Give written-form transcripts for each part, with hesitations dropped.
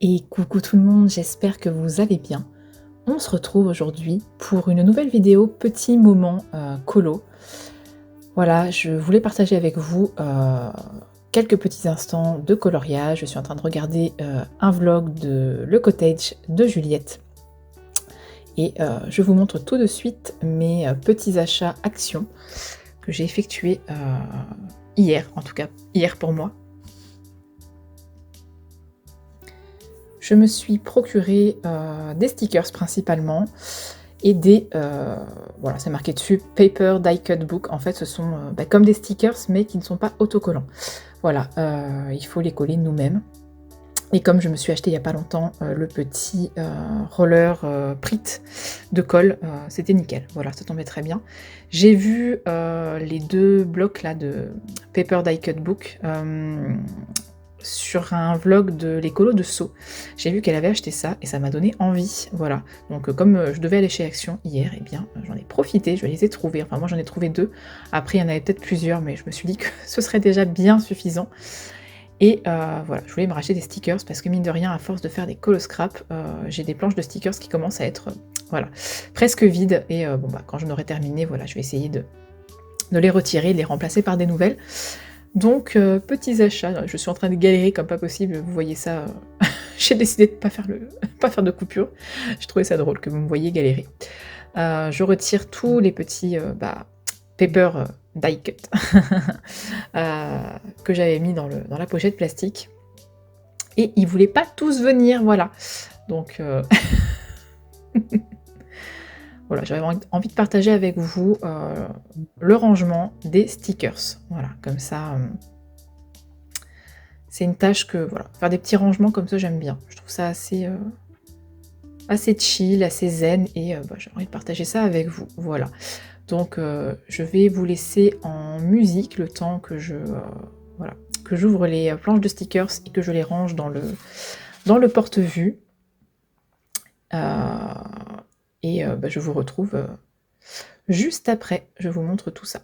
Et coucou tout le monde, j'espère que vous allez bien. On se retrouve aujourd'hui pour une nouvelle vidéo petit moment colo. Voilà, je voulais partager avec vous quelques petits instants de coloriage. Je suis en train de regarder un vlog de Le Cottage de Juliette. Et je vous montre tout de suite mes petits achats actions que j'ai effectués hier, en tout cas hier pour moi. Je me suis procuré des stickers principalement et des, voilà, c'est marqué dessus Paper Die Cut Book. En fait, ce sont comme des stickers mais qui ne sont pas autocollants. Voilà, il faut les coller nous-mêmes. Et comme je me suis acheté il n'y a pas longtemps le petit roller Prit de colle, c'était nickel. Voilà, ça tombait très bien. J'ai vu les deux blocs là de Paper Die Cut Book sur un vlog de l'écolo de Sceaux. J'ai vu qu'elle avait acheté ça et ça m'a donné envie, voilà. Donc comme je devais aller chez Action hier, eh bien j'en ai profité, je les ai trouvés, enfin moi j'en ai trouvé 2, après il y en avait peut-être plusieurs, mais je me suis dit que ce serait déjà bien suffisant. Et voilà, je voulais me racheter des stickers parce que mine de rien, à force de faire des colo scrap, j'ai des planches de stickers qui commencent à être, voilà, presque vides. Et bon bah quand j'en aurai terminé, voilà, je vais essayer de les retirer, de les remplacer par des nouvelles. Donc, petits achats, je suis en train de galérer comme pas possible, vous voyez ça, j'ai décidé de pas faire de coupure. J'ai trouvé ça drôle que vous me voyiez galérer. Je retire tous les petits paper die cut que j'avais mis dans la pochette plastique. Et ils voulaient pas tous venir, voilà. Donc, voilà, j'avais envie de partager avec vous le rangement des stickers. Voilà, comme ça, c'est une tâche que, voilà, faire des petits rangements comme ça, j'aime bien. Je trouve ça assez chill, assez zen, et j'ai envie de partager ça avec vous. Voilà. Donc, je vais vous laisser en musique le temps que voilà, que j'ouvre les planches de stickers et que je les range dans le porte-vue. Et je vous retrouve juste après, je vous montre tout ça.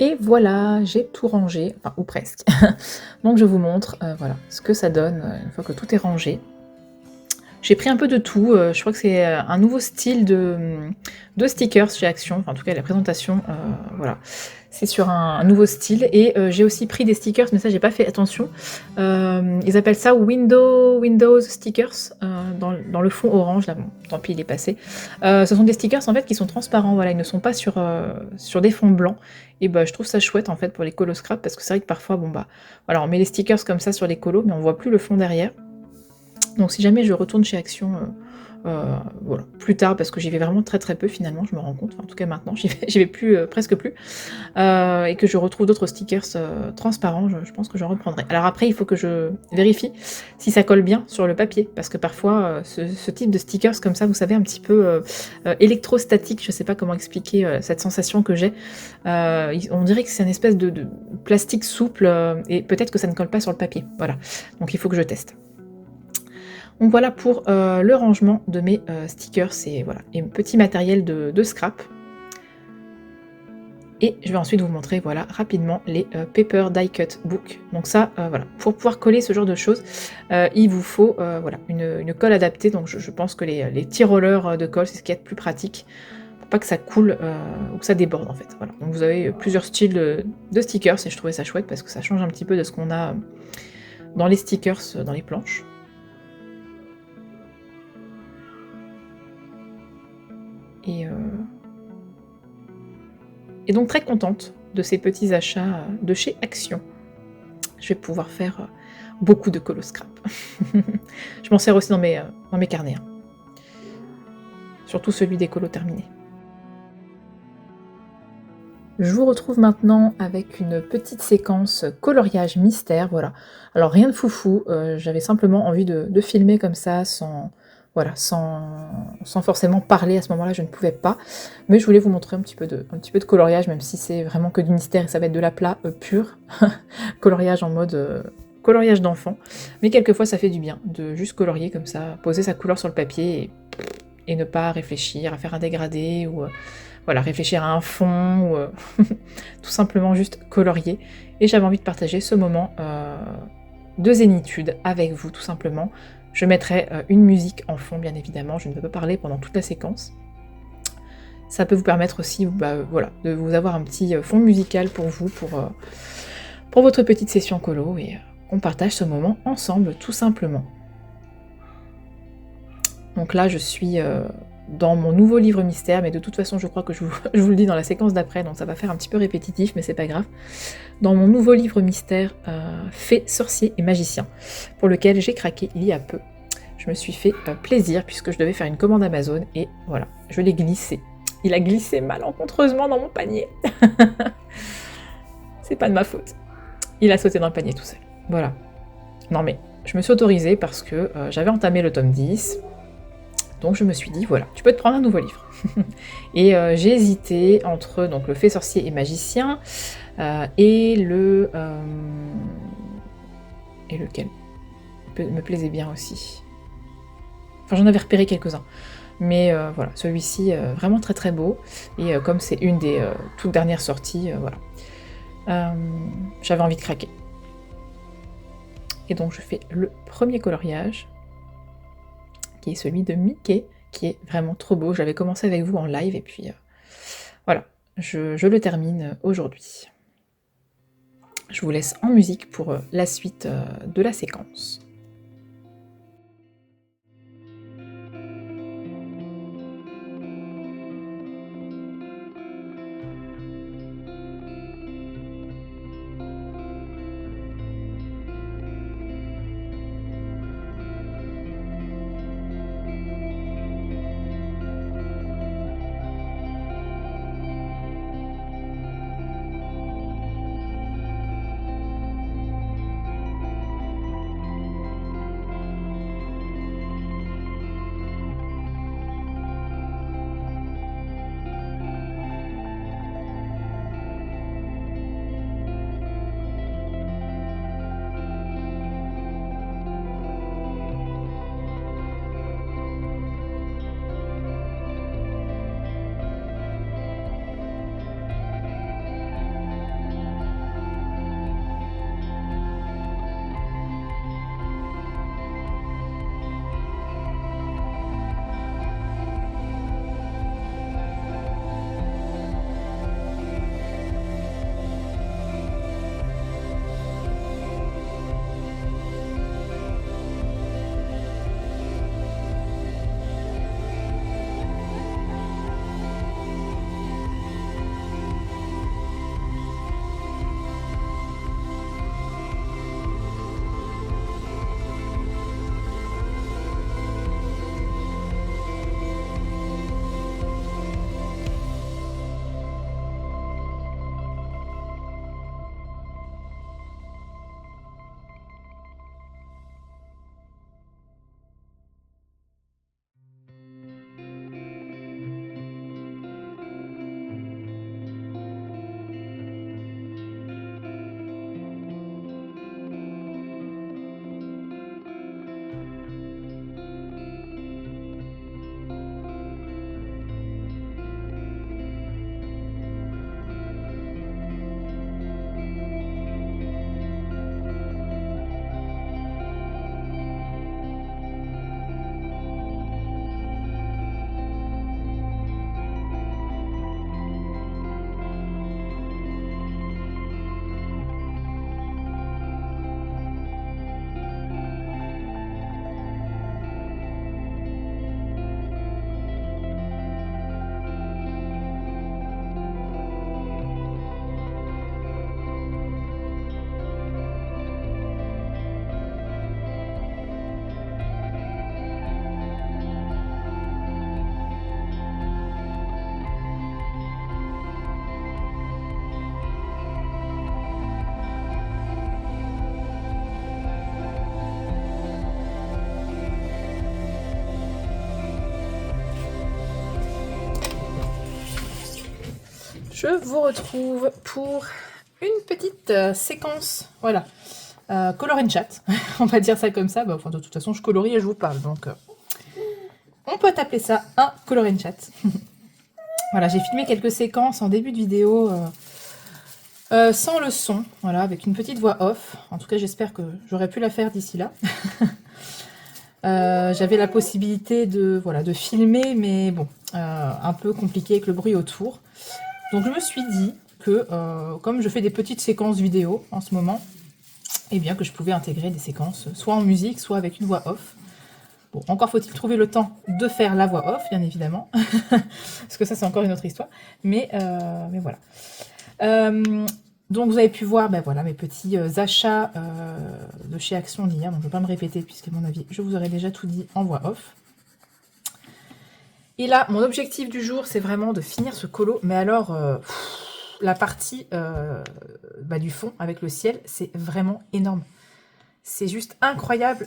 Et voilà, j'ai tout rangé, enfin ou presque. Donc je vous montre voilà, ce que ça donne une fois que tout est rangé. J'ai pris un peu de tout, je crois que c'est un nouveau style de stickers chez Action, enfin en tout cas la présentation, voilà. C'est sur un nouveau style et j'ai aussi pris des stickers, mais ça j'ai pas fait attention. Ils appellent ça Windows stickers, dans le fond orange là, bon, tant pis il est passé. Ce sont des stickers en fait qui sont transparents, voilà, ils ne sont pas sur des fonds blancs et bah, je trouve ça chouette en fait pour les colos scrap parce que c'est vrai que parfois bon bah, voilà, on met les stickers comme ça sur les colos mais on voit plus le fond derrière. Donc si jamais je retourne chez Action, voilà, plus tard, parce que j'y vais vraiment très très peu finalement, je me rends compte, enfin, en tout cas maintenant, j'y vais plus, presque plus, et que je retrouve d'autres stickers transparents, je pense que j'en reprendrai. Alors après, il faut que je vérifie si ça colle bien sur le papier, parce que parfois, ce type de stickers comme ça, vous savez, un petit peu électrostatique, je sais pas comment expliquer cette sensation que j'ai, on dirait que c'est une espèce de plastique souple, et peut-être que ça ne colle pas sur le papier, voilà, donc il faut que je teste. Donc voilà pour le rangement de mes stickers et voilà, et petit matériel de scrap. Et je vais ensuite vous montrer voilà, rapidement les Paper Die Cut Book. Donc ça, voilà, pour pouvoir coller ce genre de choses, il vous faut voilà, une colle adaptée. Donc je pense que les tire-rollers de colle, c'est ce qui est le plus pratique, pour pas que ça coule ou que ça déborde en fait. Voilà. Donc vous avez plusieurs styles de stickers et je trouvais ça chouette parce que ça change un petit peu de ce qu'on a dans les stickers, dans les planches. Et donc très contente de ces petits achats de chez Action. Je vais pouvoir faire beaucoup de colos scrap. Je m'en sers aussi dans mes carnets. Hein. Surtout celui des colos terminés. Je vous retrouve maintenant avec une petite séquence coloriage mystère, voilà. Alors rien de foufou, j'avais simplement envie de filmer comme ça, sans forcément parler à ce moment-là, je ne pouvais pas. Mais je voulais vous montrer un petit peu de coloriage, même si c'est vraiment que du mystère et ça va être de l'aplat pur. Coloriage en mode coloriage d'enfant. Mais quelquefois ça fait du bien de juste colorier comme ça, poser sa couleur sur le papier et ne pas réfléchir à faire un dégradé ou voilà, réfléchir à un fond, ou tout simplement juste colorier. Et j'avais envie de partager ce moment de zénitude avec vous, tout simplement. Je mettrai une musique en fond, bien évidemment, je ne peux pas parler pendant toute la séquence. Ça peut vous permettre aussi voilà, de vous avoir un petit fond musical pour vous, pour votre petite session colo, et on partage ce moment ensemble, tout simplement. Donc là, je suis dans mon nouveau livre mystère, mais de toute façon, je crois que je vous le dis dans la séquence d'après, donc ça va faire un petit peu répétitif, mais c'est pas grave. Dans mon nouveau livre mystère, Fées, sorciers et magiciens, pour lequel j'ai craqué il y a peu. Je me suis fait plaisir, puisque je devais faire une commande Amazon, et voilà, je l'ai glissé. Il a glissé malencontreusement dans mon panier. C'est pas de ma faute. Il a sauté dans le panier tout seul. Voilà. Non mais, je me suis autorisée parce que j'avais entamé le tome 10, donc je me suis dit, voilà, tu peux te prendre un nouveau livre. Et j'ai hésité entre donc, le Fées, sorcier et magicien et le... et lequel me plaisait bien aussi. Enfin, j'en avais repéré quelques-uns. Mais voilà, celui-ci, vraiment très très beau. Et comme c'est une des toutes dernières sorties, voilà. J'avais envie de craquer. Et donc je fais le premier coloriage, qui est celui de Mickey, qui est vraiment trop beau. J'avais commencé avec vous en live, et puis voilà, je le termine aujourd'hui. Je vous laisse en musique pour la suite de la séquence. Je vous retrouve pour une petite séquence, voilà, color and chat, on va dire ça comme ça, bah, enfin, de toute façon je colorie et je vous parle, donc on peut appeler ça un color and chat. Voilà, j'ai filmé quelques séquences en début de vidéo sans le son, voilà, avec une petite voix off, en tout cas j'espère que j'aurais pu la faire d'ici là. J'avais la possibilité de, voilà, de filmer, mais bon, un peu compliqué avec le bruit autour. Donc je me suis dit que, comme je fais des petites séquences vidéo en ce moment, eh bien que je pouvais intégrer des séquences soit en musique, soit avec une voix off. Bon, encore faut-il trouver le temps de faire la voix off, bien évidemment, parce que ça c'est encore une autre histoire, mais voilà. Donc vous avez pu voir, ben voilà, mes petits achats de chez Action d'hier, donc je ne vais pas me répéter, puisque à mon avis, je vous aurais déjà tout dit en voix off. Et là, mon objectif du jour, c'est vraiment de finir ce colo, mais alors, la partie du fond, avec le ciel, c'est vraiment énorme. C'est juste incroyable,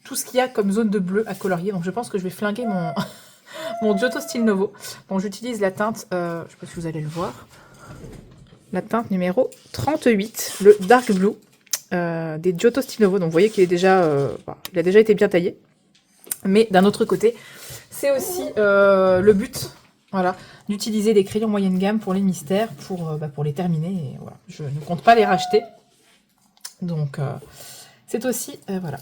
tout ce qu'il y a comme zone de bleu à colorier, donc je pense que je vais flinguer mon, mon Giotto Style Novo. Bon, j'utilise la teinte, je ne sais pas si vous allez le voir, la teinte numéro 38, le Dark Blue, des Giotto Style Novo, donc vous voyez qu'il est déjà, il a déjà été bien taillé, mais d'un autre côté, c'est aussi le but, voilà, d'utiliser des crayons moyenne gamme pour les mystères, pour les terminer. Et voilà, je ne compte pas les racheter. Donc, c'est aussi, voilà,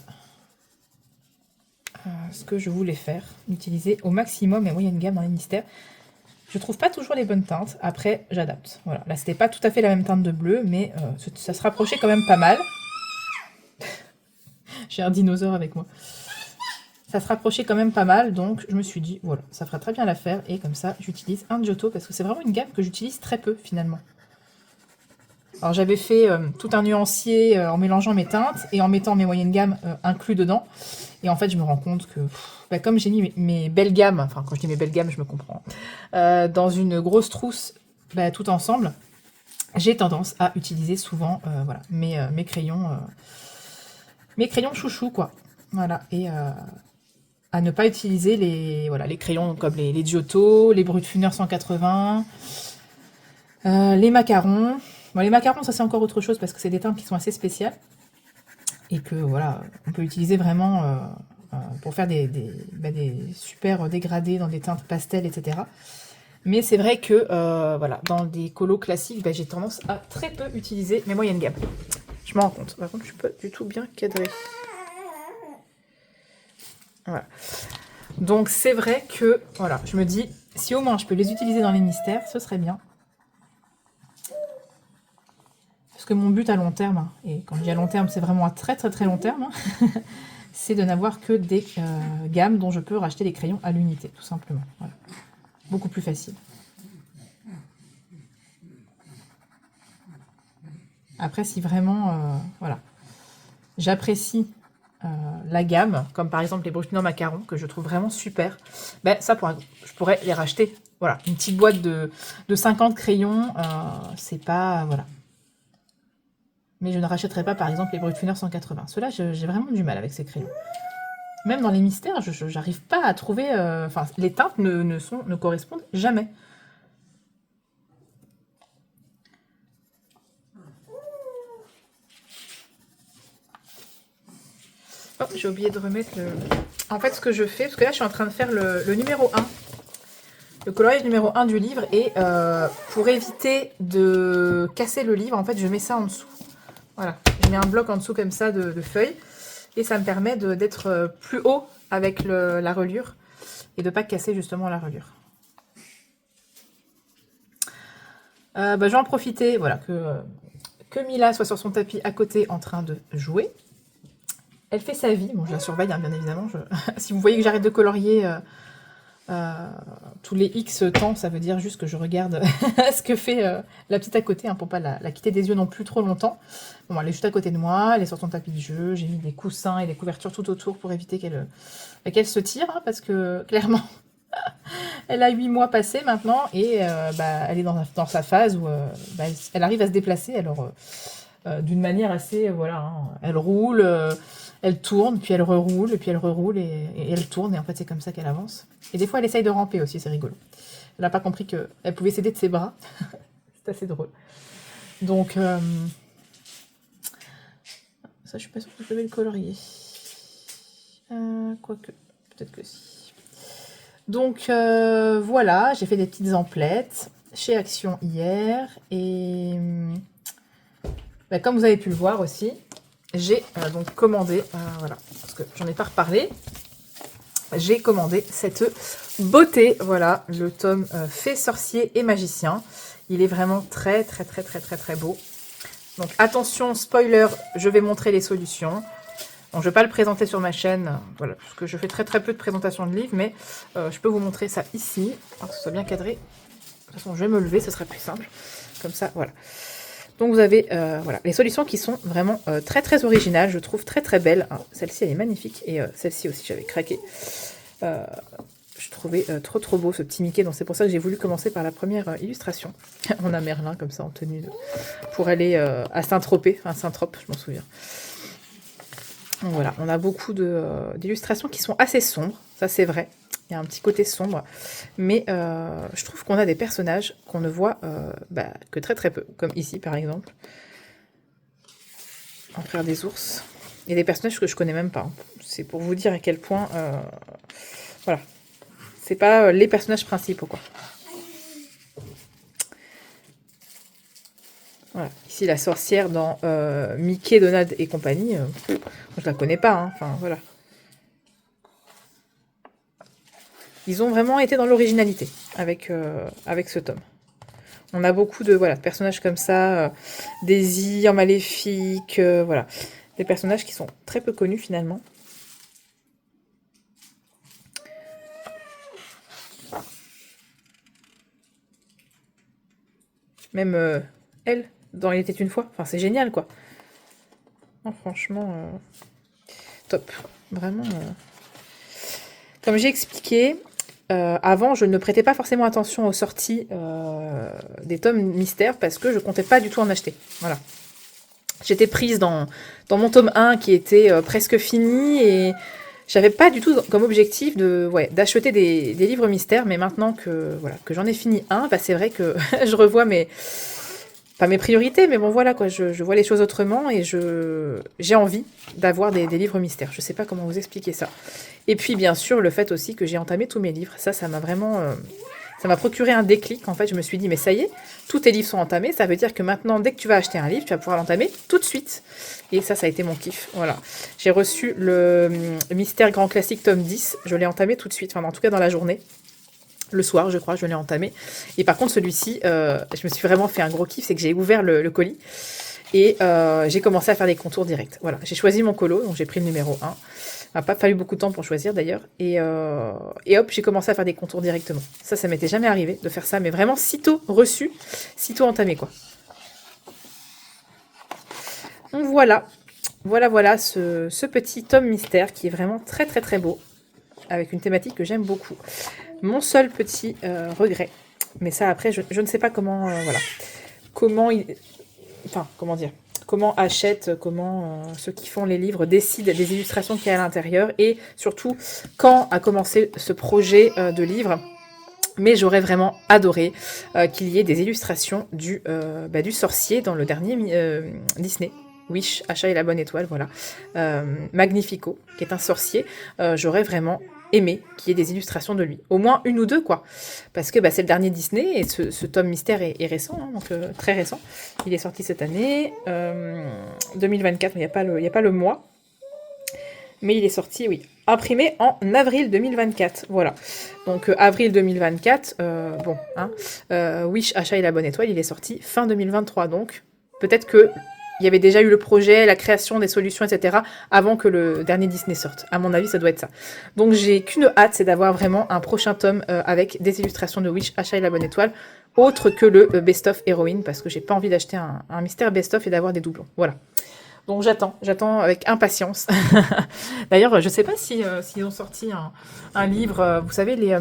ce que je voulais faire, utiliser au maximum les moyennes gamme dans les mystères. Je trouve pas toujours les bonnes teintes. Après, j'adapte. Voilà, là, c'était pas tout à fait la même teinte de bleu, mais ça se rapprochait quand même pas mal. J'ai un dinosaure avec moi. Ça se rapprochait quand même pas mal, donc je me suis dit, voilà, ça fera très bien l'affaire, et comme ça, j'utilise un Giotto, parce que c'est vraiment une gamme que j'utilise très peu, finalement. Alors, j'avais fait tout un nuancier en mélangeant mes teintes, et en mettant mes moyennes gammes inclus dedans, et en fait, je me rends compte que, comme j'ai mis mes belles gammes, enfin, quand je dis mes belles gammes, je me comprends, dans une grosse trousse, tout ensemble, j'ai tendance à utiliser souvent, voilà, mes crayons chouchous, quoi. Voilà, et à ne pas utiliser les crayons comme les Giotto, les Brutfuner 180, les macarons. Bon, les macarons, ça c'est encore autre chose parce que c'est des teintes qui sont assez spéciales et que voilà, on peut utiliser vraiment pour faire des super dégradés dans des teintes pastel, etc. Mais c'est vrai que voilà, dans des colos classiques, j'ai tendance à très peu utiliser mes moyennes gammes. Je m'en rends compte. Par contre, je suis pas du tout bien cadrée. Voilà. Donc c'est vrai que, voilà, je me dis, si au moins je peux les utiliser dans les mystères, ce serait bien. Parce que mon but à long terme, et quand je dis à long terme, c'est vraiment à très très très long terme, c'est de n'avoir que des gammes dont je peux racheter les crayons à l'unité, tout simplement. Voilà. Beaucoup plus facile. Après, si vraiment, voilà, j'apprécie la gamme, comme par exemple les Brutfuner macarons, que je trouve vraiment super, ça, je pourrais les racheter. Voilà, une petite boîte de 50 crayons, c'est pas... Voilà. Mais je ne rachèterai pas, par exemple, les Brutfuner 180. Ceux-là, j'ai vraiment du mal avec ces crayons. Même dans les mystères, je n'arrive pas à trouver... Enfin, les teintes ne correspondent jamais. Oh, j'ai oublié de remettre le... En fait, ce que je fais, parce que là, je suis en train de faire le numéro 1. Le coloriage numéro 1 du livre. Et pour éviter de casser le livre, en fait, je mets ça en dessous. Voilà. Je mets un bloc en dessous comme ça de feuilles. Et ça me permet d'être plus haut avec la reliure. Et de ne pas casser justement la reliure. Je vais en profiter, voilà, que Mila soit sur son tapis à côté en train de jouer. Elle fait sa vie, bon je la surveille hein, bien évidemment, si vous voyez que j'arrête de colorier tous les X temps, ça veut dire juste que je regarde ce que fait la petite à côté, hein, pour pas la quitter des yeux non plus trop longtemps. Bon, elle est juste à côté de moi, elle est sur son tapis de jeu, j'ai mis des coussins et des couvertures tout autour pour éviter qu'elle se tire, hein, parce que clairement, elle a 8 mois passés maintenant, et elle est dans sa phase où elle arrive à se déplacer, alors d'une manière assez, voilà, hein, elle roule, elle tourne, puis elle reroule, et puis elle reroule, et elle tourne, et en fait c'est comme ça qu'elle avance. Et des fois elle essaye de ramper aussi, c'est rigolo. Elle n'a pas compris qu'elle pouvait s'aider de ses bras. C'est assez drôle. Donc, ça je suis pas sûre que je vais le colorier. Quoique, peut-être que si. Donc voilà, j'ai fait des petites emplettes chez Action hier, et bah, comme vous avez pu le voir aussi, j'ai donc commandé, voilà, parce que j'en ai pas reparlé, j'ai commandé cette beauté, voilà, le tome Fée, sorcier et magicien. Il est vraiment très beau. Donc attention, spoiler, je vais montrer les solutions. Bon, je ne vais pas le présenter sur ma chaîne, voilà, parce que je fais très peu de présentations de livres, mais je peux vous montrer ça ici, pour que ce soit bien cadré. De toute façon, je vais me lever, ce sera plus simple. Comme ça, voilà. Donc vous avez voilà, les solutions qui sont vraiment très originales, je trouve très belles. Celle-ci, elle est magnifique, et celle-ci aussi, j'avais craqué. Je trouvais trop beau ce petit Mickey, donc c'est pour ça que j'ai voulu commencer par la première illustration. On a Merlin comme ça en tenue pour aller à Saint-Tropez, enfin Saint-Trope, je m'en souviens. Donc voilà, on a beaucoup d'illustrations qui sont assez sombres, ça c'est vrai. Il y a un petit côté sombre, mais je trouve qu'on a des personnages qu'on ne voit que très peu, comme ici par exemple. Empereur des ours. Il y a des personnages que je connais même pas. Hein. C'est pour vous dire à quel point... voilà. C'est pas les personnages principaux, quoi. Voilà. Ici, la sorcière dans Mickey, Donald et compagnie. Je la connais pas, hein. Enfin, voilà. Ils ont vraiment été dans l'originalité avec ce tome. On a beaucoup de personnages comme ça, Daisy, en Maléfique, voilà. Des personnages qui sont très peu connus finalement. Même elle, dans Il était une fois. Enfin, c'est génial, quoi. Non, franchement, top. Vraiment. Comme j'ai expliqué, avant, je ne prêtais pas forcément attention aux sorties des tomes mystères parce que je comptais pas du tout en acheter. Voilà. J'étais prise dans mon tome 1 qui était presque fini et j'avais pas du tout comme objectif d'acheter des livres mystères, mais maintenant que j'en ai fini un, c'est vrai que je revois pas mes priorités, mais bon voilà quoi, je vois les choses autrement et j'ai envie d'avoir des livres mystères. Je sais pas comment vous expliquer ça. Et puis bien sûr le fait aussi que j'ai entamé tous mes livres, ça m'a vraiment... ça m'a procuré un déclic, en fait, je me suis dit, mais ça y est, tous tes livres sont entamés, ça veut dire que maintenant, dès que tu vas acheter un livre, tu vas pouvoir l'entamer tout de suite. Et ça a été mon kiff, voilà. J'ai reçu le Mystère Grand Classique tome 10, je l'ai entamé tout de suite, enfin en tout cas dans la journée. Le soir, je crois, je l'ai entamé. Et par contre, celui-ci, je me suis vraiment fait un gros kiff, c'est que j'ai ouvert le colis et j'ai commencé à faire des contours directs. Voilà, j'ai choisi mon colo, donc j'ai pris le numéro 1. Il m'a pas fallu beaucoup de temps pour choisir d'ailleurs. Et hop, j'ai commencé à faire des contours directement. Ça m'était jamais arrivé de faire ça, mais vraiment sitôt reçu, sitôt entamé, quoi. Donc voilà, ce petit tome mystère qui est vraiment très beau, avec une thématique que j'aime beaucoup. Mon seul petit regret, mais ça après, je ne sais pas comment, comment ceux qui font les livres décident des illustrations qu'il y a à l'intérieur et surtout quand a commencé ce projet de livre. Mais j'aurais vraiment adoré qu'il y ait des illustrations du sorcier dans le dernier Disney. Wish, Achat et la bonne étoile, voilà. Magnifico, qui est un sorcier. J'aurais vraiment aimé qu'il y ait des illustrations de lui. Au moins une ou deux, quoi. Parce que c'est le dernier Disney, et ce tome mystère est récent, hein, donc très récent. Il est sorti cette année, 2024, il n'y a pas le mois. Mais il est sorti, oui, imprimé en avril 2024, voilà. Donc avril 2024, Wish, Achat et la bonne étoile, il est sorti fin 2023, donc peut-être que il y avait déjà eu le projet, la création des solutions, etc., avant que le dernier Disney sorte. À mon avis, ça doit être ça. Donc j'ai qu'une hâte, c'est d'avoir vraiment un prochain tome avec des illustrations de Wish, Achat et la bonne étoile, autre que le best-of héroïne, parce que j'ai pas envie d'acheter un mystère best-of et d'avoir des doublons. Voilà. Donc j'attends avec impatience. D'ailleurs, je sais pas s'ils ont sorti un livre, vous savez, les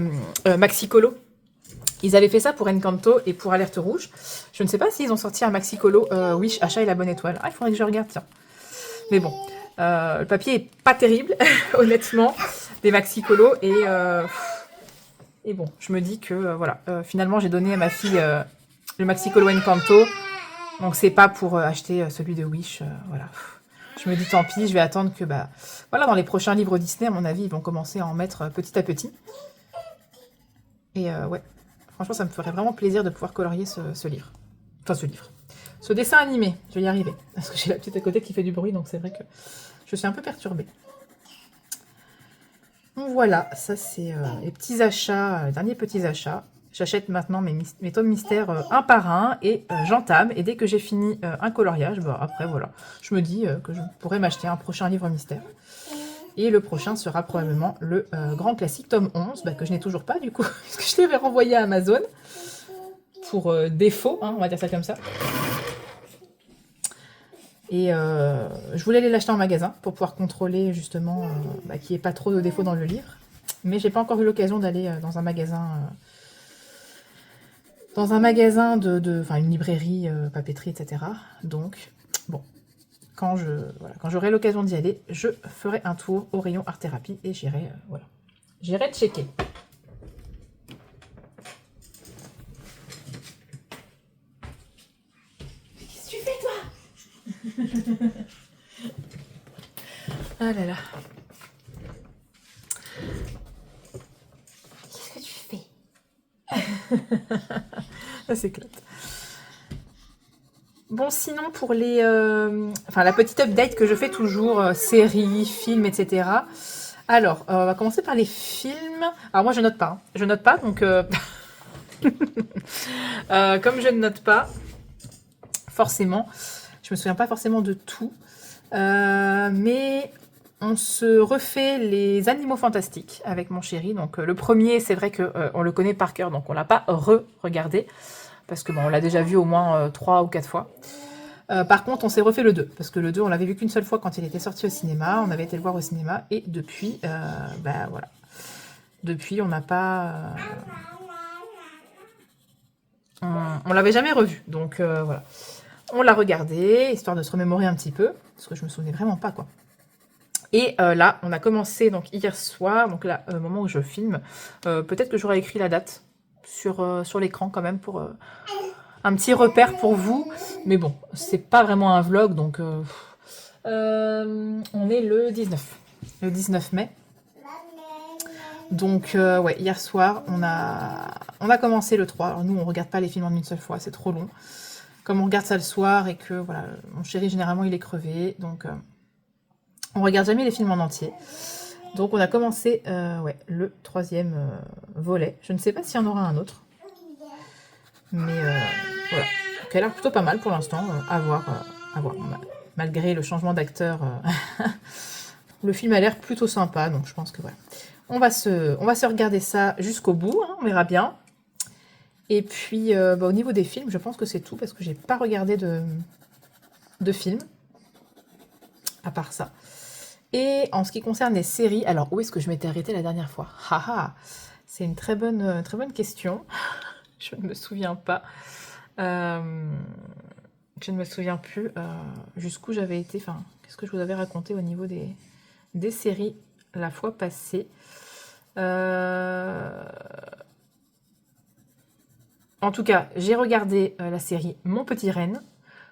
Maxi-Colo. Ils avaient fait ça pour Encanto et pour Alerte Rouge. Je ne sais pas s'ils ont sorti un Maxi-Colo Wish, Achat et la bonne étoile. Ah, il faudrait que je regarde, tiens. Mais bon, Le papier est pas terrible, honnêtement, des maxi colos. Et bon, je me dis que voilà, finalement j'ai donné à ma fille le maxi colo Encanto. Donc c'est pas pour acheter celui de Wish, voilà. Je me dis tant pis, je vais attendre que bah voilà, dans les prochains livres Disney, à mon avis, ils vont commencer à en mettre petit à petit. Et ouais, franchement, ça me ferait vraiment plaisir de pouvoir colorier ce livre. Enfin, ce livre. Ce dessin animé, je vais y arriver. Parce que j'ai la petite à côté qui fait du bruit, donc c'est vrai que je suis un peu perturbée. Donc voilà, ça c'est les petits achats, derniers petits achats. J'achète maintenant mes tomes mystères un par un et j'entame. Et dès que j'ai fini un coloriage, bah, après voilà, je me dis que je pourrais m'acheter un prochain livre mystère. Et le prochain sera probablement le grand classique tome 11, bah, que je n'ai toujours pas du coup, puisque je l'avais renvoyé à Amazon pour défaut, hein, on va dire ça comme ça. Et je voulais aller l'acheter en magasin pour pouvoir contrôler justement bah, qu'il n'y ait pas trop de défauts dans le livre. Mais j'ai pas encore eu l'occasion d'aller dans un magasin... enfin une librairie, papeterie, etc. Donc, bon, quand j'aurai l'occasion d'y aller, je ferai un tour au rayon art-thérapie et j'irai, voilà. J'irai checker. Qu'est-ce que tu fais, toi? Ah là là. Qu'est-ce que tu fais? Ça s'éclate. Bon, sinon, pour les... enfin, la petite update que je fais toujours, séries, films, etc. Alors, on va commencer par les films. Alors, moi, je note pas. Hein. Je note pas, donc... comme je ne note pas, forcément, je me souviens pas forcément de tout. Mais on se refait les Animaux Fantastiques avec mon chéri. Donc, le premier, c'est vrai qu'on le connaît par cœur, donc on l'a pas re-regardé. Parce que bon, on l'a déjà vu au moins 3 ou 4 fois. Par contre, on s'est refait le 2, parce que le 2, on l'avait vu qu'une seule fois quand il était sorti au cinéma. On avait été le voir au cinéma, et depuis, bah voilà. Depuis, on n'a pas... on l'avait jamais revu, donc voilà. On l'a regardé, histoire de se remémorer un petit peu, parce que je me souvenais vraiment pas, quoi. Et là, on a commencé donc hier soir, donc là, au moment où je filme, peut-être que j'aurais écrit la date sur l'écran quand même, pour un petit repère pour vous. Mais bon, c'est pas vraiment un vlog, donc on est le 19 mai. Donc ouais, hier soir, on a commencé le 3. Alors nous, on regarde pas les films en une seule fois, c'est trop long. Comme on regarde ça le soir et que voilà, mon chéri généralement il est crevé, donc on regarde jamais les films en entier. Donc on a commencé ouais, le 3e volet. Je ne sais pas s'il y en aura un autre. Mais voilà, qui a l'air plutôt pas mal pour l'instant, à voir. Malgré le changement d'acteur, le film a l'air plutôt sympa, donc je pense que voilà. On va se regarder ça jusqu'au bout, hein, on verra bien. Et puis, bah, au niveau des films, je pense que c'est tout, parce que j'ai pas regardé de films, à part ça. Et en ce qui concerne les séries, alors où est-ce que je m'étais arrêtée la dernière fois? Haha, c'est une très bonne question. Je ne me souviens pas. Je ne me souviens plus jusqu'où j'avais été. Enfin, qu'est-ce que je vous avais raconté au niveau des séries la fois passée. En tout cas, j'ai regardé la série Mon Petit Renne,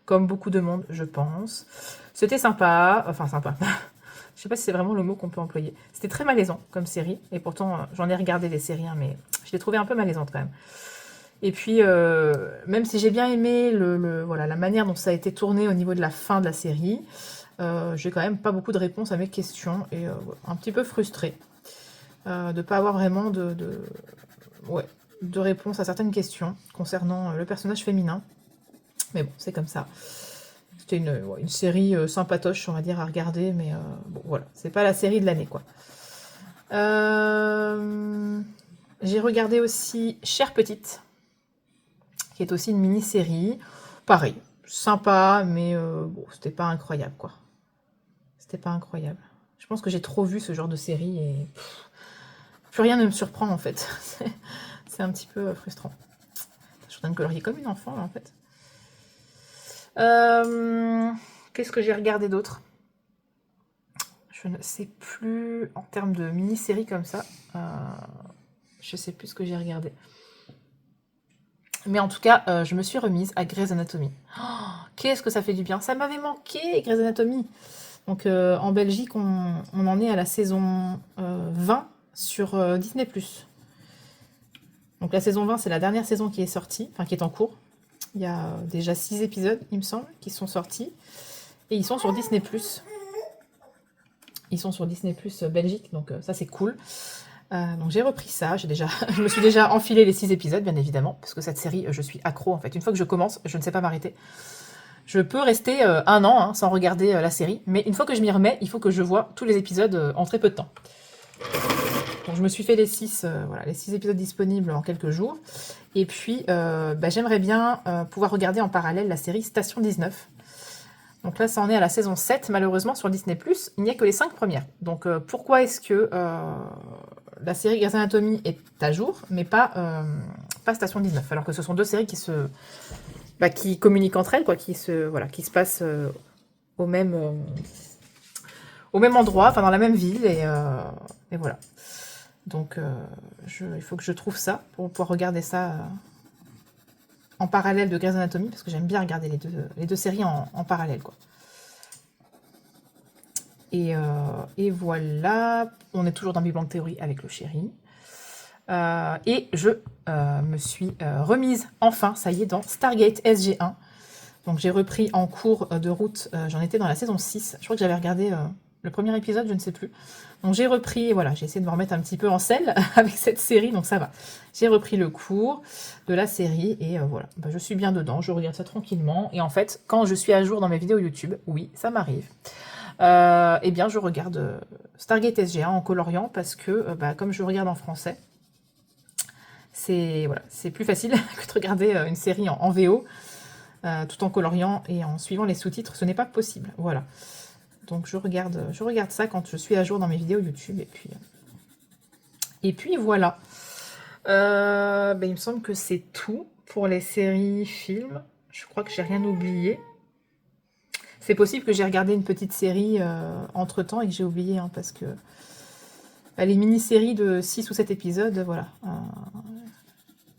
comme beaucoup de monde, je pense. C'était sympa, enfin sympa. Je sais pas si c'est vraiment le mot qu'on peut employer. C'était très malaisant comme série, et pourtant j'en ai regardé des séries, hein, mais je l'ai trouvée un peu malaisante quand même. Et puis, même si j'ai bien aimé voilà, la manière dont ça a été tourné au niveau de la fin de la série, j'ai quand même pas beaucoup de réponses à mes questions, et un petit peu frustrée de ne pas avoir vraiment de réponse à certaines questions concernant le personnage féminin. Mais bon, c'est comme ça. C'était une série sympatoche, on va dire, à regarder, mais bon, voilà, c'est pas la série de l'année, quoi. J'ai regardé aussi Chère Petite, qui est aussi une mini-série. Pareil, sympa, mais bon, c'était pas incroyable, quoi. C'était pas incroyable. Je pense que j'ai trop vu ce genre de série, et plus rien ne me surprend, en fait. C'est un petit peu frustrant. Je suis en train de colorier comme une enfant, là, en fait. Qu'est-ce que j'ai regardé d'autre? Je ne sais plus, en termes de mini-série comme ça, je sais plus ce que j'ai regardé. Mais en tout cas, je me suis remise à Grey's Anatomy. Oh, qu'est-ce que ça fait du bien. Ça m'avait manqué, Grey's Anatomy. Donc en Belgique, on en est à la saison 20 sur Disney+. Donc la saison 20, c'est la dernière saison qui est sortie, enfin qui est en cours. Il y a déjà 6 épisodes, il me semble, qui sont sortis. Et ils sont sur Disney+. Ils sont sur Disney+, Belgique, donc ça c'est cool. Donc j'ai repris ça, je me suis déjà enfilé les 6 épisodes, bien évidemment, parce que cette série, je suis accro en fait. Une fois que je commence, je ne sais pas m'arrêter. Je peux rester 1 an sans regarder la série, mais une fois que je m'y remets, il faut que je vois tous les épisodes en très peu de temps. Donc je me suis fait les 6 épisodes disponibles en quelques jours. Et puis j'aimerais bien pouvoir regarder en parallèle la série Station 19. Donc là, ça en est à la saison 7, malheureusement, sur Disney+. Il n'y a que les 5 premières. Donc pourquoi est-ce que la série Grey's Anatomy est à jour, mais pas Station 19, alors que ce sont 2 séries qui communiquent entre elles, quoi, qui se passent au même endroit, enfin dans la même ville, et voilà. Donc il faut que je trouve ça pour pouvoir regarder ça en parallèle de Grey's Anatomy, parce que j'aime bien regarder les deux séries en parallèle, quoi. Et voilà, on est toujours dans Big Bang Theory avec le chéri. Et je me suis remise, enfin, ça y est, dans Stargate SG1. Donc j'ai repris en cours de route, j'en étais dans la saison 6. Je crois que j'avais regardé le premier épisode, je ne sais plus. Donc j'ai repris, voilà, j'ai essayé de me remettre un petit peu en selle avec cette série, donc ça va. J'ai repris le cours de la série et voilà, je suis bien dedans, je regarde ça tranquillement. Et en fait, quand je suis à jour dans mes vidéos YouTube, oui, ça m'arrive, eh bien je regarde Stargate SG1 en coloriant parce que comme je regarde en français, c'est plus facile que de regarder une série en VO tout en coloriant et en suivant les sous-titres, ce n'est pas possible. Voilà. Donc je regarde ça quand je suis à jour dans mes vidéos YouTube et puis voilà. Il me semble que c'est tout pour les séries, films. Je crois que j'ai rien oublié. C'est possible que j'ai regardé une petite série entre temps et que j'ai oublié, parce que les mini-séries de 6 ou 7 épisodes, voilà.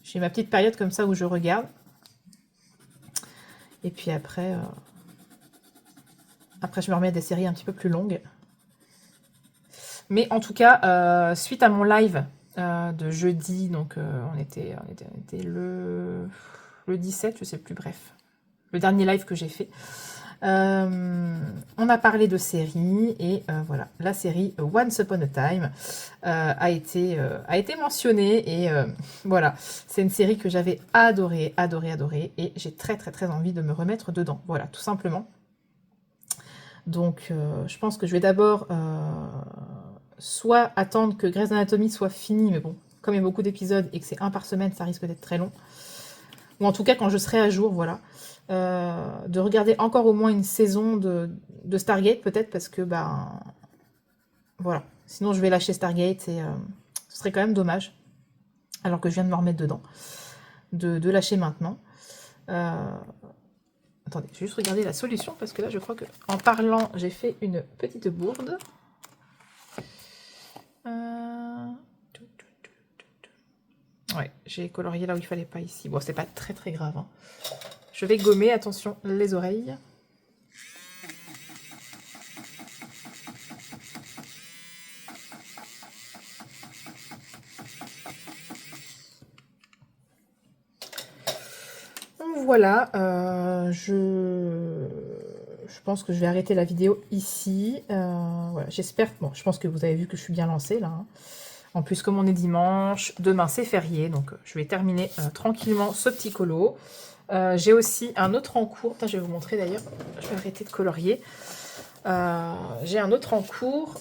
J'ai ma petite période comme ça où je regarde. Et puis après, je me remets à des séries un petit peu plus longues. Mais en tout cas, suite à mon live de jeudi, donc on était le 17, je sais plus, bref. Le dernier live que j'ai fait. On a parlé de séries et voilà, la série Once Upon a Time a été mentionnée et voilà, c'est une série que j'avais adorée et j'ai très envie de me remettre dedans, voilà, tout simplement. Donc je pense que je vais d'abord soit attendre que Grey's Anatomy soit fini, mais bon, comme il y a beaucoup d'épisodes et que c'est 1 par semaine, ça risque d'être très long. Ou en tout cas quand je serai à jour, voilà. De regarder encore au moins une saison de Stargate, peut-être, parce que, voilà. Sinon, je vais lâcher Stargate et ce serait quand même dommage, alors que je viens de me remettre dedans, de lâcher maintenant. Attendez, je vais juste regarder la solution, parce que là, je crois que en parlant, j'ai fait une petite bourde. Ouais, j'ai colorié là où il fallait pas ici. Bon, c'est pas très grave, hein. Je vais gommer, attention, les oreilles. Donc voilà, je pense que je vais arrêter la vidéo ici. Voilà, j'espère... Bon, je pense que vous avez vu que je suis bien lancée, là. En plus, comme on est dimanche, demain c'est férié, donc je vais terminer tranquillement ce petit colo. J'ai aussi un autre en cours. Attends, je vais vous montrer d'ailleurs. Je vais arrêter de colorier. J'ai un autre en cours.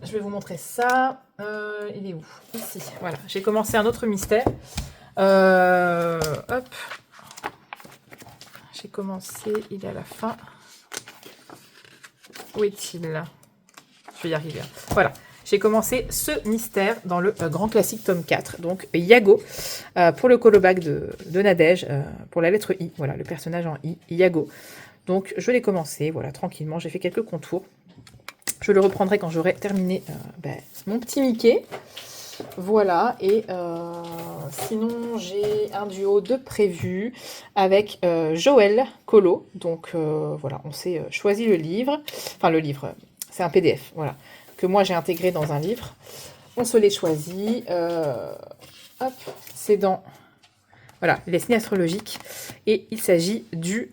Je vais vous montrer ça. Il est où? Ici. Voilà. J'ai commencé un autre mystère. Hop. J'ai commencé. Il est à la fin. Où est-il? Je vais y arriver. Voilà. J'ai commencé ce mystère dans le grand classique tome 4, donc Iago, pour le colobac de Nadège, pour la lettre I, voilà, le personnage en I, Iago. Donc je l'ai commencé, voilà, tranquillement, j'ai fait quelques contours. Je le reprendrai quand j'aurai terminé mon petit Mickey. Voilà, et sinon j'ai un duo de prévu avec Joël Colo. Donc voilà, on s'est choisi le livre. Enfin le livre, c'est un PDF, voilà, que moi j'ai intégré dans un livre. On se l'est choisi. Hop, c'est dans... Voilà, les signes astrologiques. Et il s'agit du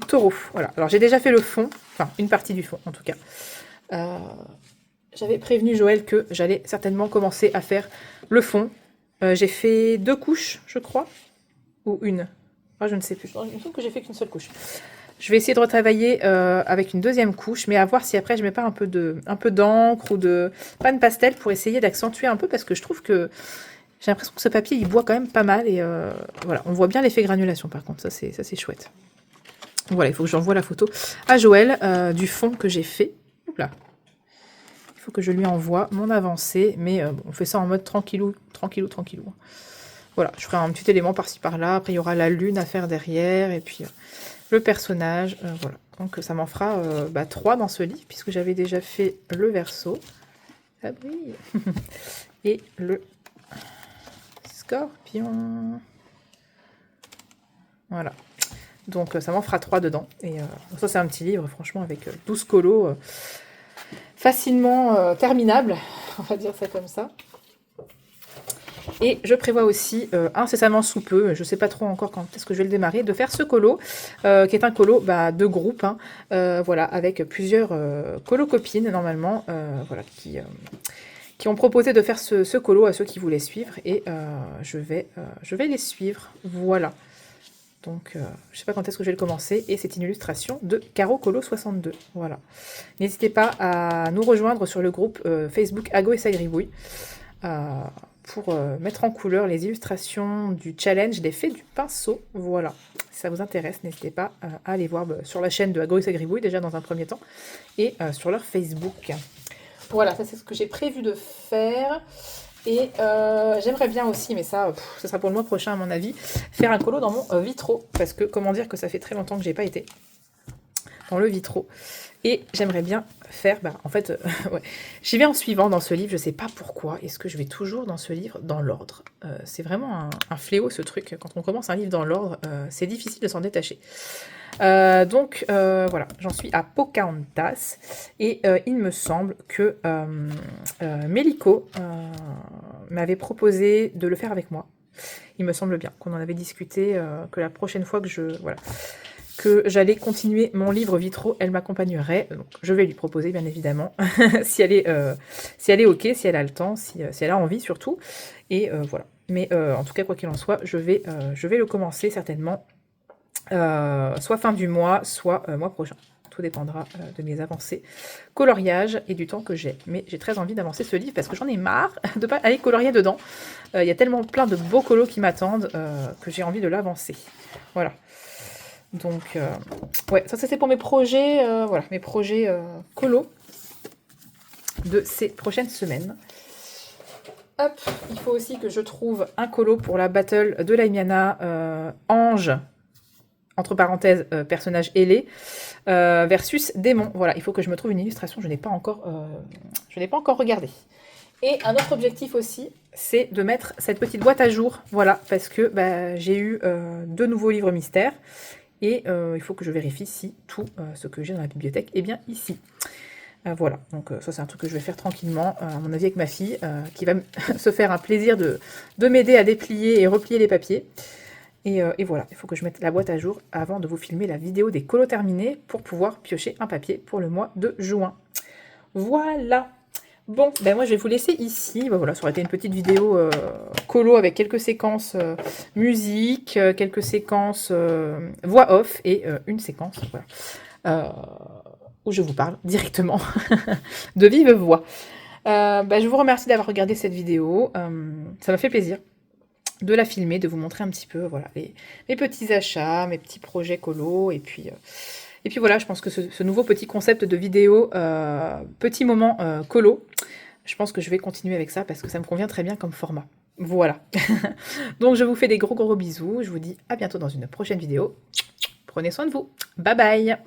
taureau. Voilà, alors j'ai déjà fait le fond, enfin une partie du fond en tout cas. J'avais prévenu Joël que j'allais certainement commencer à faire le fond. J'ai fait 2 couches, je crois. Ou une. Ah, je ne sais plus. Il me semble que j'ai fait qu'une seule couche. Je vais essayer de retravailler avec une deuxième couche, mais à voir si après je mets pas un peu d'encre ou de panne pastel pour essayer d'accentuer un peu, parce que je trouve que j'ai l'impression que ce papier il boit quand même pas mal. Et voilà, on voit bien l'effet granulation par contre, ça c'est chouette. Voilà, il faut que j'envoie la photo à Joël du fond que j'ai fait. Là. Il faut que je lui envoie mon avancée, mais on fait ça en mode tranquillou. Voilà, je ferai un petit élément par-ci par-là, après il y aura la lune à faire derrière, et puis le personnage, voilà. Donc ça m'en fera 3 dans ce livre, puisque j'avais déjà fait le Verseau, ça brille, et le Scorpion. Voilà, donc ça m'en fera 3 dedans, et ça c'est un petit livre, franchement, avec 12 colos, facilement terminable, on va dire ça comme ça. Et je prévois aussi, incessamment sous peu, je ne sais pas trop encore quand est-ce que je vais le démarrer, de faire ce colo, qui est un colo de groupe, hein, voilà, avec plusieurs colo-copines, normalement, voilà, qui ont proposé de faire ce colo à ceux qui voulaient suivre, et je vais les suivre, voilà. Donc, je ne sais pas quand est-ce que je vais le commencer, et c'est une illustration de Caro Colo 62, voilà. N'hésitez pas à nous rejoindre sur le groupe Facebook Ago et Sagribouille, pour mettre en couleur les illustrations du challenge des fées du pinceau, voilà. Si ça vous intéresse, n'hésitez pas à aller voir sur la chaîne de Ago et Sagribouille, déjà dans un premier temps, et sur leur Facebook. Voilà, ça c'est ce que j'ai prévu de faire. Et j'aimerais bien aussi, mais ça sera pour le mois prochain à mon avis, faire un colo dans mon vitro. Parce que, comment dire que ça fait très longtemps que j'ai pas été dans le vitro. Et j'aimerais bien faire, en fait, ouais, j'y vais en suivant dans ce livre, je sais pas pourquoi. Est-ce que je vais toujours dans ce livre dans l'ordre? C'est vraiment un fléau ce truc. Quand on commence un livre dans l'ordre, c'est difficile de s'en détacher. Donc voilà, j'en suis à Pocahontas, et il me semble que Mélico m'avait proposé de le faire avec moi. Il me semble bien qu'on en avait discuté, que la prochaine fois que j'allais continuer mon livre vitro, elle m'accompagnerait. Donc je vais lui proposer bien évidemment si elle est ok, si elle a le temps, si elle a envie surtout. Et voilà. Mais en tout cas, quoi qu'il en soit, je vais le commencer certainement. Soit fin du mois, soit mois prochain. Tout dépendra de mes avancées coloriage et du temps que j'ai. Mais j'ai très envie d'avancer ce livre parce que j'en ai marre de pas aller colorier dedans. Il y a tellement plein de beaux colos qui m'attendent que j'ai envie de l'avancer. Voilà. Donc, ouais, ça c'est pour mes projets, voilà, mes projets colos de ces prochaines semaines. Hop, il faut aussi que je trouve un colo pour la battle de Laimiana, Ange, entre parenthèses, personnage ailé, versus démon. Voilà, il faut que je me trouve une illustration, je n'ai pas encore regardé. Et un autre objectif aussi, c'est de mettre cette petite boîte à jour, voilà, parce que j'ai eu 2 nouveaux livres mystères, et il faut que je vérifie si tout ce que j'ai dans la bibliothèque est bien ici. Voilà, donc ça c'est un truc que je vais faire tranquillement, à mon avis avec ma fille, qui va se faire un plaisir de m'aider à déplier et replier les papiers. Et voilà, il faut que je mette la boîte à jour avant de vous filmer la vidéo des colos terminés pour pouvoir piocher un papier pour le mois de juin. Voilà. Bon, moi je vais vous laisser ici. Voilà, ça aurait été une petite vidéo colo avec quelques séquences musique, quelques séquences voix off et une séquence où je vous parle directement de vive voix. Je vous remercie d'avoir regardé cette vidéo. Ça m'a fait plaisir de la filmer, de vous montrer un petit peu voilà, mes petits achats, mes petits projets colo, et puis voilà, je pense que ce nouveau petit concept de vidéo, petit moment colo, je pense que je vais continuer avec ça parce que ça me convient très bien comme format. Voilà. Donc je vous fais des gros bisous, je vous dis à bientôt dans une prochaine vidéo. Prenez soin de vous. Bye bye.